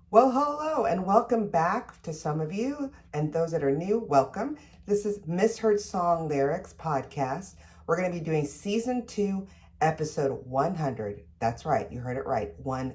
Well, hello and welcome back to some of you, and those that are new, welcome. This is Misheard Song Lyrics podcast. We're going to be doing season 2, episode 100. That's right, you heard it right, 100.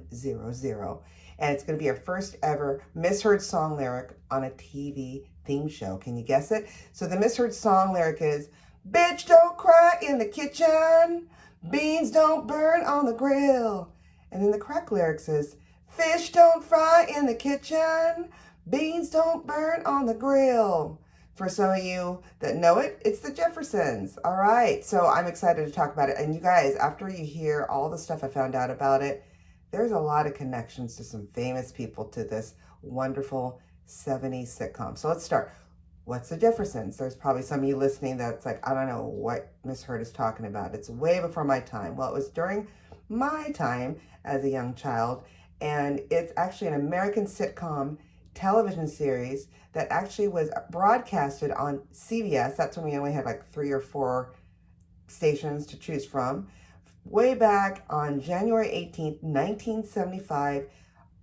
And it's going to be our first ever misheard song lyric on a TV theme show. Can you guess it? So the misheard song lyric is, "Bitch, don't cry in the kitchen. Beans don't burn on the grill." And then the correct lyrics is, "Fish don't fry in the kitchen. Beans don't burn on the grill." For some of you that know it, it's the Jeffersons. All right, so I'm excited to talk about it. And you guys, after you hear all the stuff I found out about it, there's a lot of connections to some famous people to this wonderful 70s sitcom. So let's start. What's the Jeffersons? There's probably some of you listening that's like, I don't know what Miss Heard is talking about. It's way before my time. Well, it was during my time as a young child, and it's actually an American sitcom television series that actually was broadcasted on CBS. That's when we only had like 3 or 4 stations to choose from. Way back on January 18th, 1975,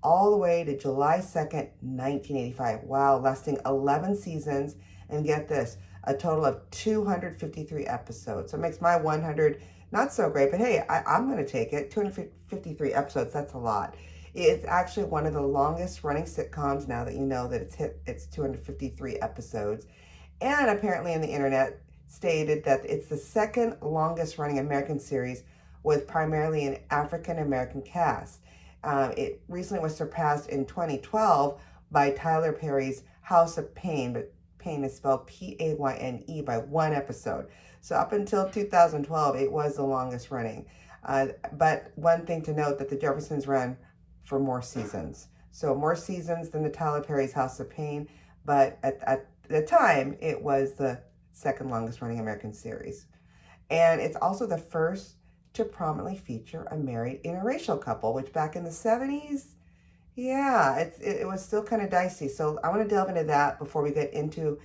all the way to July 2nd, 1985. Wow, lasting 11 seasons. And get this, a total of 253 episodes. So it makes my 100 not so great, but hey, I'm going to take it. 253 episodes, that's a lot. It's actually one of the longest running sitcoms now that you know that it's hit its 253 episodes. And apparently in the internet stated that it's the second longest running American series with primarily an African American cast. It recently was surpassed in 2012 by Tyler Perry's House of Pain, but Pain is spelled Payne, by one episode. So up until 2012, it was the longest running. But one thing to note that the Jeffersons ran for more seasons. So more seasons than the Tyler Perry's House of Pain, but at the time, it was the second longest running American series. And it's also the first to prominently feature a married interracial couple, which back in the 70s, yeah, it was still kind of dicey. So I want to delve into that before we get into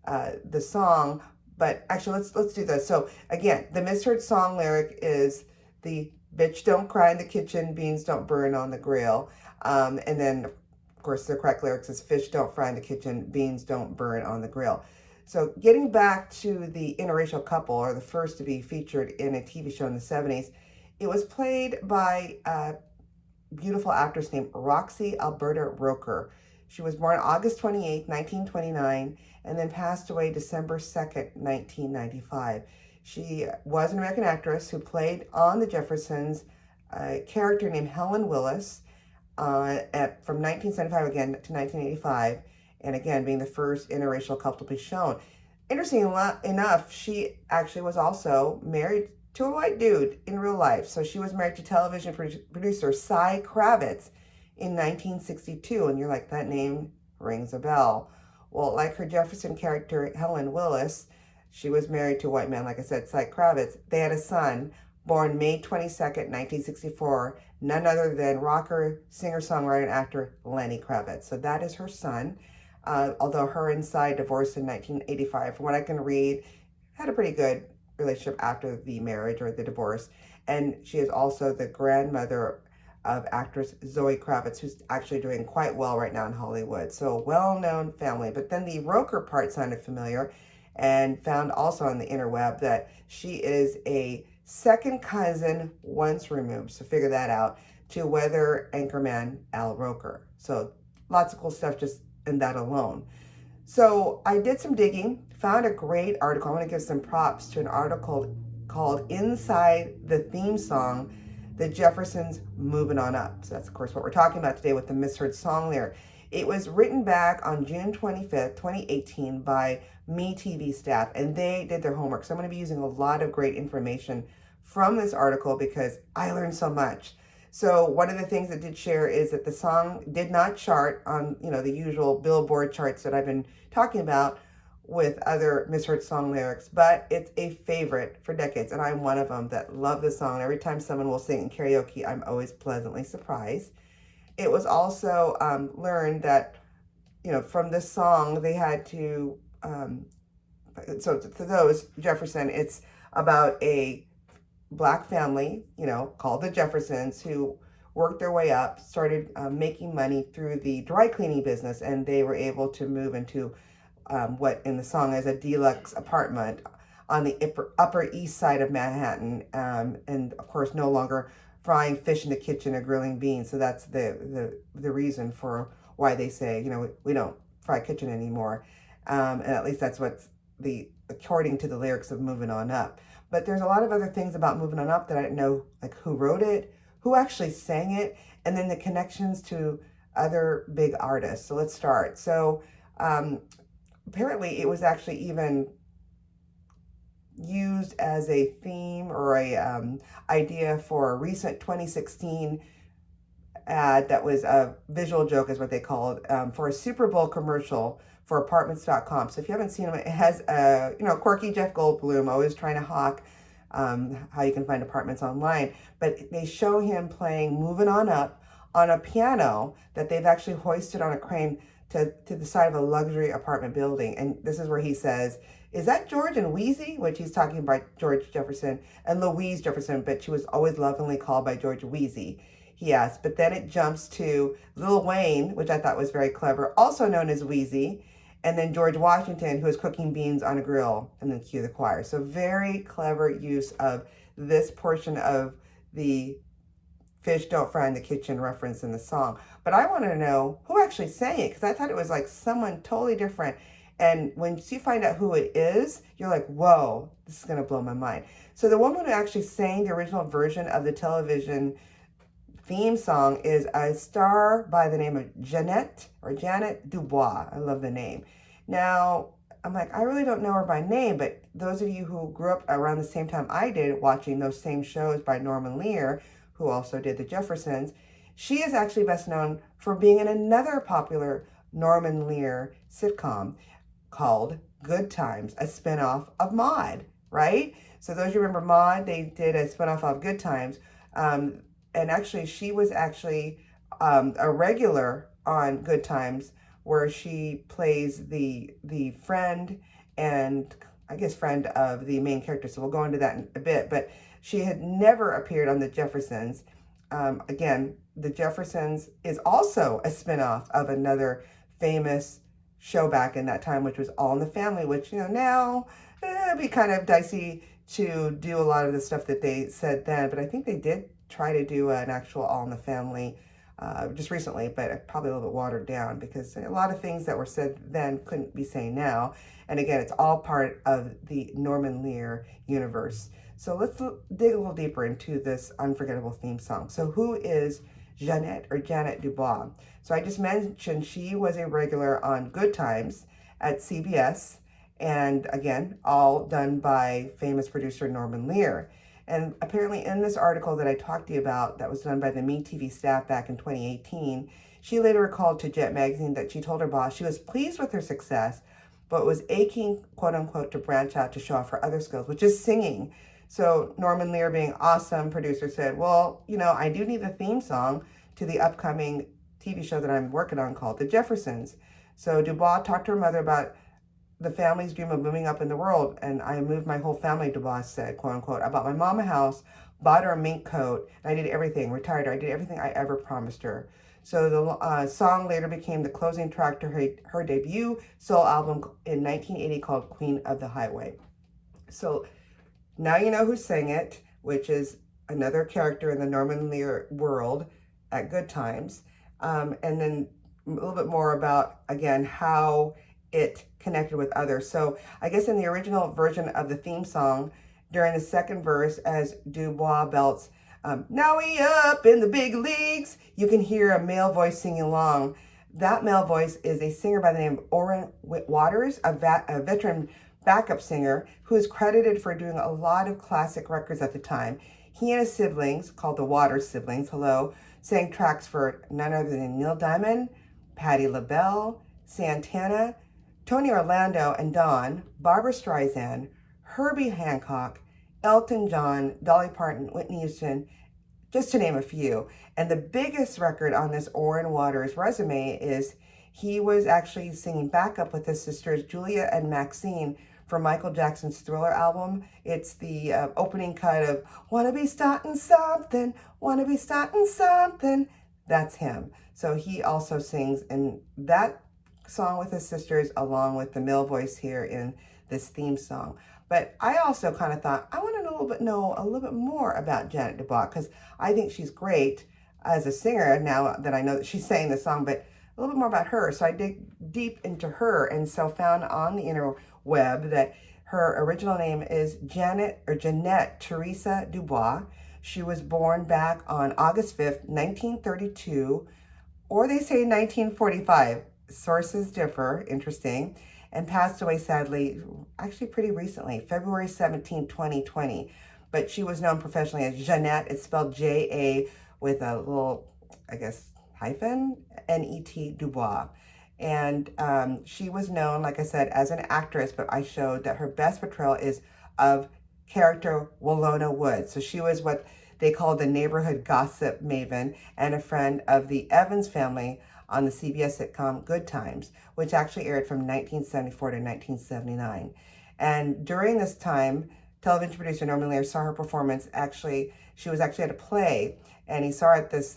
the song. But actually, let's do this. So again, the misheard song lyric is the "bitch don't cry in the kitchen, beans don't burn on the grill," and then of course the correct lyrics is "fish don't fry in the kitchen, beans don't burn on the grill." So getting back to the interracial couple, or the first to be featured in a TV show in the 70s, it was played by a beautiful actress named Roxy Alberta Roker. She was born August 28, 1929, and then passed away December 2nd, 1995. She was an American actress who played on The Jeffersons a character named Helen Willis from 1975 again to 1985, and again being the first interracial couple to be shown. Interesting enough, she actually was also married to a white dude in real life. So she was married to television producer Cy Kravitz in 1962, and you're like, that name rings a bell. Well, like her Jefferson character, Helen Willis, she was married to a white man, like I said, Cy Kravitz. They had a son born May 22nd, 1964, none other than rocker, singer-songwriter, and actor Lenny Kravitz. So that is her son. Although her and Cy divorced in 1985, from what I can read, had a pretty good relationship after the marriage or the divorce. And she is also the grandmother of actress Zoe Kravitz, who's actually doing quite well right now in Hollywood. So well-known family. But then the Roker part sounded familiar, and found also on the interweb that she is a second cousin once removed, so figure that out, to weather anchorman Al Roker. So lots of cool stuff just in that alone. So I did some digging, found a great article. I want to give some props to an article called "Inside the Theme Song, The Jeffersons Moving On Up." So that's, of course, what we're talking about today with the misheard song lyric. It was written back on June 25th, 2018 by MeTV staff, and they did their homework. So I'm going to be using a lot of great information from this article because I learned so much. So one of the things it did share is that the song did not chart on, the usual Billboard charts that I've been talking about with other misheard song lyrics, but it's a favorite for decades, and I'm one of them that love the song. Every time someone will sing in karaoke, I'm always pleasantly surprised. It was also learned that, from this song, they had to, so for those, Jefferson, it's about a Black family, called the Jeffersons, who worked their way up, started making money through the dry cleaning business, and they were able to move into what in the song is a deluxe apartment on the upper east side of Manhattan, and of course no longer frying fish in the kitchen or grilling beans. So that's the reason for why they say, we don't fry kitchen anymore. And at least that's what's according to the lyrics of Moving On Up. But there's a lot of other things about Moving On Up that I didn't know, like who wrote it, who actually sang it, and then the connections to other big artists. So let's start. So apparently it was actually even used as a theme or a idea for a recent 2016 ad that was a visual joke, is what they called, for a Super Bowl commercial for apartments.com. So if you haven't seen them, it has a quirky Jeff Goldblum always trying to hawk how you can find apartments online. But they show him playing Moving On Up on a piano that they've actually hoisted on a crane to the side of a luxury apartment building. And this is where he says, "Is that George and Wheezy?" Which he's talking about George Jefferson and Louise Jefferson, but she was always lovingly called by George Wheezy, he asked. But then it jumps to Lil Wayne, which I thought was very clever, also known as Wheezy, and then George Washington, who was cooking beans on a grill, and then cue the choir. So very clever use of this portion of the fish don't fry in the kitchen reference in the song. But I want to know who actually sang it, because I thought it was like someone totally different. And when you find out who it is, you're like, whoa, this is going to blow my mind. So the woman who actually sang the original version of the television theme song is a star by the name of Janet Dubois. I love the name. Now, I'm like, I really don't know her by name, but those of you who grew up around the same time I did, watching those same shows by Norman Lear, who also did the Jeffersons, she is actually best known for being in another popular Norman Lear sitcom called Good Times, a spinoff of Maude, right? So those who remember Maude, they did a spinoff of Good Times. And actually, she was actually a regular on Good Times, where she plays the friend and I guess friend of the main character. So we'll go into that in a bit. But she had never appeared on the Jeffersons. Again, the Jeffersons is also a spinoff of another famous show back in that time, which was All in the Family, which, now it'd be kind of dicey to do a lot of the stuff that they said then. But I think they did try to do an actual All in the Family just recently, but probably a little bit watered down, because a lot of things that were said then couldn't be saying now. And again, it's all part of the Norman Lear universe. So let's dig a little deeper into this unforgettable theme song. So who is Janet Dubois? So I just mentioned she was a regular on Good Times at CBS, and again, all done by famous producer Norman Lear. And apparently in this article that I talked to you about that was done by the MeTV staff back in 2018, she later recalled to Jet Magazine that she told her boss she was pleased with her success, but was aching, quote unquote, to branch out to show off her other skills, which is singing. So Norman Lear, being awesome producer, said, well, I do need a theme song to the upcoming TV show that I'm working on called The Jeffersons. So Dubois talked to her mother about the family's dream of moving up in the world, and I moved my whole family, Dubois said, quote unquote. I bought my mom a house, bought her a mink coat, and I did everything, retired her. I did everything I ever promised her. So the song later became the closing track to her debut soul album in 1980 called Queen of the Highway. So now you know who sang it, which is another character in the Norman Lear world at Good Times. And then a little bit more about, again, how it connected with others. So I guess in the original version of the theme song, during the second verse, as Dubois belts, now we up in the big leagues, you can hear a male voice singing along. That male voice is a singer by the name of Orrin Waters, a veteran backup singer who is credited for doing a lot of classic records at the time. He and his siblings, called the Waters siblings, sang tracks for none other than Neil Diamond, Patti LaBelle, Santana, Tony Orlando and Dawn, Barbra Streisand, Herbie Hancock, Elton John, Dolly Parton, Whitney Houston, just to name a few. And the biggest record on this Orrin Waters resume is he was actually singing backup with his sisters Julia and Maxine for Michael Jackson's Thriller album. It's the opening cut of "Wanna Be Starting Something, Wanna Be Starting Something." That's him. So he also sings in that song with his sisters, along with the male voice here in this theme song. But I also kind of thought I want to know a little bit more about Janet DuBois, because I think she's great as a singer now that I know that she's saying the song, but a little bit more about her. So I dig deep into her, and so found on the interweb that her original name is Jeanette Teresa DuBois. She was born back on August 5th, 1932, or they say 1945. Sources differ, interesting, and passed away sadly, actually pretty recently, February 17, 2020. But she was known professionally as Jeanette. It's spelled J-A with a little, I guess, hyphen, N-E-T, DuBois. And she was known, like I said, as an actress, but I showed that her best portrayal is of character Willona Wood. So she was what they called the neighborhood gossip maven and a friend of the Evans family on the CBS sitcom Good Times, which actually aired from 1974 to 1979. And during this time, television producer Norman Lear saw her performance. She was actually at a play, and he saw her at this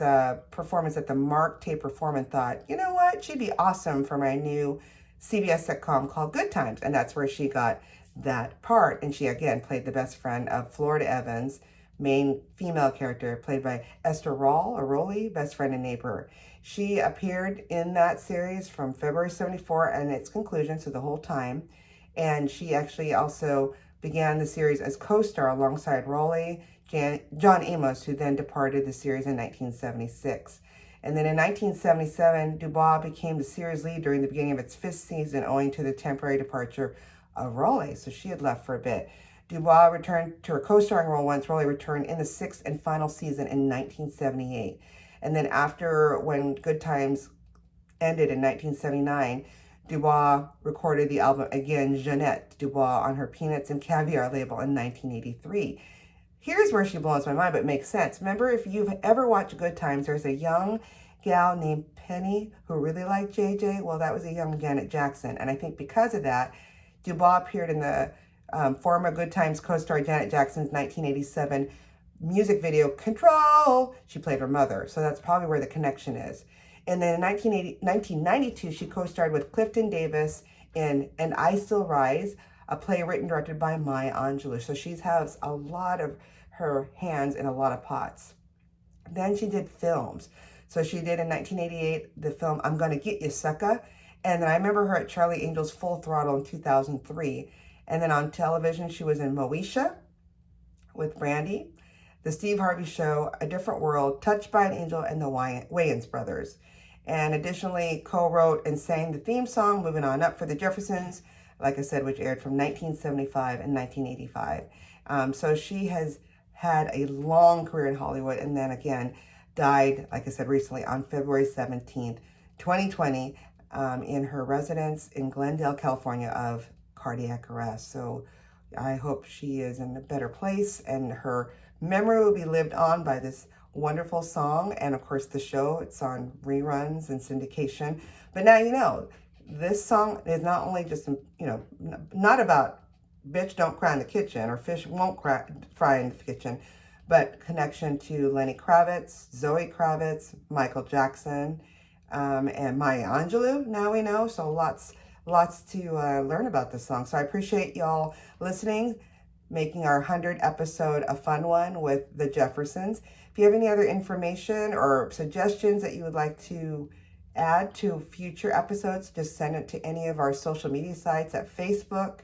performance at the Mark Tape Perform and thought, you know what, she'd be awesome for my new CBS sitcom called Good Times. And that's where she got that part. And she, again, played the best friend of Florida Evans, main female character, played by Esther Rowley, best friend and neighbor. She appeared in that series from February 74 and its conclusion, so the whole time. And she actually also began the series as co-star alongside Rowley, John Amos, who then departed the series in 1976. And then in 1977, DuBois became the series lead during the beginning of its 5th season, owing to the temporary departure of Rowley. So she had left for a bit. DuBois returned to her co-starring role once Rowley returned in the 6th and final season in 1978. And then after, when Good Times ended in 1979, DuBois recorded the album again, Jeanette DuBois, on her Peanuts and Caviar label in 1983. Here's where she blows my mind, but makes sense. Remember, if you've ever watched Good Times, there's a young gal named Penny who really liked JJ. Well, that was a young Janet Jackson. And I think because of that, DuBois appeared in the former Good Times co-star Janet Jackson's 1987 music video, Control. She played her mother, so that's probably where the connection is. And then in 1992, she co-starred with Clifton Davis in And I Still Rise, a play written and directed by Maya Angelou. So she has a lot of her hands in a lot of pots. Then she did films. So she did in 1988 the film I'm Gonna Get You, Sucker. And then I remember her at Charlie Angel's Full Throttle in 2003. And then on television, she was in Moesha with Brandy, The Steve Harvey Show, A Different World, Touched by an Angel, and the Wayans Brothers. And additionally co-wrote and sang the theme song, Moving On Up, for the Jeffersons, like I said, which aired from 1975 and 1985. So she has had a long career in Hollywood, and then again died, like I said, recently on February 17th, 2020, in her residence in Glendale, California, of cardiac arrest. So I hope she is in a better place, and her memory will be lived on by this wonderful song, and of course the show. It's on reruns and syndication. But now you know, this song is not only just, not about bitch don't cry in the kitchen or fish won't fry in the kitchen, but connection to Lenny Kravitz, Zoe Kravitz, Michael Jackson, and Maya Angelou. Now we know, so lots to learn about this song. So I appreciate y'all listening, making our 100th episode a fun one with the Jeffersons. If you have any other information or suggestions that you would like to add to future episodes, just send it to any of our social media sites at Facebook,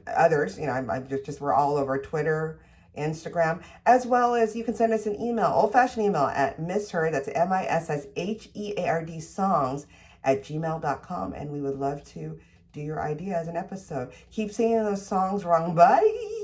others. I'm just we're all over Twitter, Instagram, as well as you can send us an email, old-fashioned email at misheard, that's MISSHEARD songs @gmail.com, and we would love to do your idea as an episode. Keep singing those songs wrong. Bye.